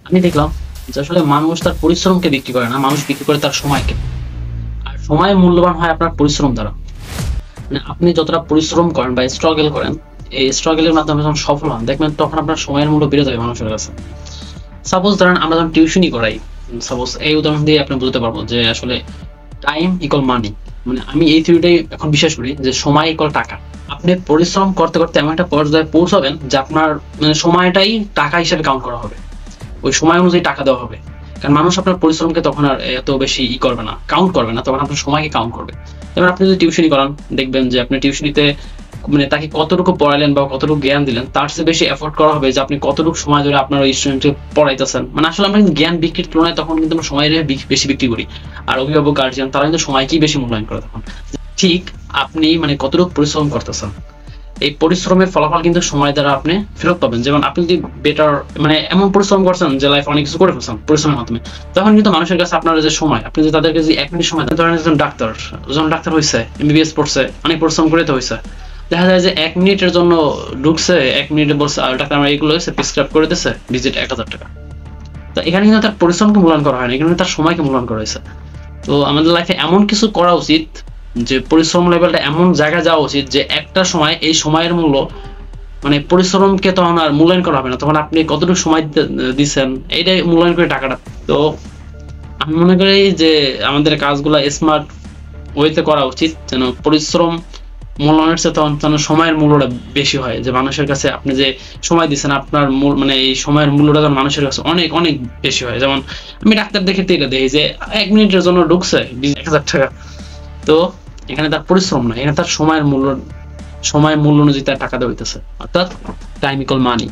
আমি দেখলাম যে আসলে মানুষ তার পরিশ্রমকে বিক্রি করে না, মানুষ বিক্রি করে তার সময়কে। আর সময় মূল্যবান হয় আপনার পরিশ্রম দ্বারা। মানে আপনি যতটা পরিশ্রম করেন বা স্ট্রাগল করেন, এই স্ট্রাগলের মাধ্যমে যখন সফল হন দেখবেন তখন আপনার সময়ের মূল্য বেড়ে যাবে মানুষের কাছে। সাপোজ ধরেন আমরা যখন টিউশনই করাই, সাপোজ এই উদাহরণ দিয়ে আপনি বুঝতে পারবো যে আসলে টাইম ইকুয়াল মানি। মানে আমি এই থিওরিটাই এখন বিশ্বাস করি যে সময় ইকুয়াল টাকা। আপনি পরিশ্রম করতে করতে এমন একটা পর্যায়ে পৌঁছাবেন যে আপনার মানে সময়টাই টাকা হিসেবে কাউন্ট করা হবে, ওই সময় অনুযায়ী টাকা দেওয়া হবে। কারণ মানুষ আপনার পরিশ্রমকে তখন আর এত বেশি করবে না, কাউন্ট করবে না, তখন আপনার সময়কে কাউন্ট করবে। যেমন আপনি যদি টিউশনি করান, দেখবেন যে আপনি টিউশনিতে মানে তাকে কতটুকু পড়ালেন বা কতটুকু জ্ঞান দিলেন তার চেয়ে বেশি এফোর্ট করা হবে যে আপনি কতটুকু সময় ধরে আপনার ওই স্টুডেন্টকে পড়াইতেছেন। মানে আসলে আমরা কিন্তু জ্ঞান বিক্রির তুলনায় তখন কিন্তু আমরা সময়ের বেশি বিক্রি করি। আর অভিভাবক গার্জিয়ান তারা কিন্তু সময়কেই বেশি মূল্যায়ন করে তখন। ঠিক আপনি মানে কতটুকু পরিশ্রম করতেছেন, এই পরিশ্রমের ফলাফল কিন্তু সময় দ্বারা আপনি ফেরত পাবেন। যেমন আপনি যদি বেটার মানে এমন পরিশ্রম করছেন যে লাইফ অনেক কিছু করে ফেলছেন পরিশ্রমের মাধ্যমে, তখন কিন্তু মানুষের কাছে আপনার যে সময়, আপনি যে তাদেরকে যে 1 মিনিট সময় দেন, ধরেন একজন ডাক্তার, যখন ডাক্তার হয়েছে, এমবিবিএস পড়ছে, অনেক পরিশ্রম করে তো হয়েছে, দেখা যায় যে 1 মিনিটের জন্য ঢুকছে, 1 মিনিটে বলছে আর ডাক্তার আমার এইগুলো হয়েছে, প্রেসক্রাইব করে দিচ্ছে, ভিজিট 1000 টাকা। তো এখানে কিন্তু তার পরিশ্রমকে মূল্যায়ন করা হয় না, এখানে তার সময়কে মূল্যায়ন করা হয়েছে। তো আমাদের লাইফে এমন কিছু করা উচিত যে পরিশ্রম লেভেলটা এমন জায়গায় যাওয়া উচিত যে একটা সময় এই সময়ের মূল্য মানে পরিশ্রমকে তখন আর মূল্যায়ন করা হবে না, তখন আপনি কতটুকু সময় দিচ্ছেন এইটাই মূল্যায়ন করে টাকাটা। তো আমি মনে করি যে আমাদের কাজগুলো স্মার্ট ওয়েতে করা উচিত, যেন পরিশ্রম মূল্যায়নের চেয়ে তখন যেন সময়ের মূল্যটা বেশি হয়। যে মানুষের কাছে আপনি যে সময় দিচ্ছেন আপনার মানে এই সময়ের মূল্যটা যেন মানুষের কাছে অনেক অনেক বেশি হয়। যেমন আমি ডাক্তার দেখে এটা দেখি যে 1 মিনিটের জন্য ঢুকছে 1000 টাকা। তো এখানে তার পরিশ্রম না, এখানে তার সময়ের মূল্য, সময়ের মূল্য অনুযায়ী তার টাকা দেওয়া হইতেছে, অর্থাৎ টাইম ইকুয়াল মানি।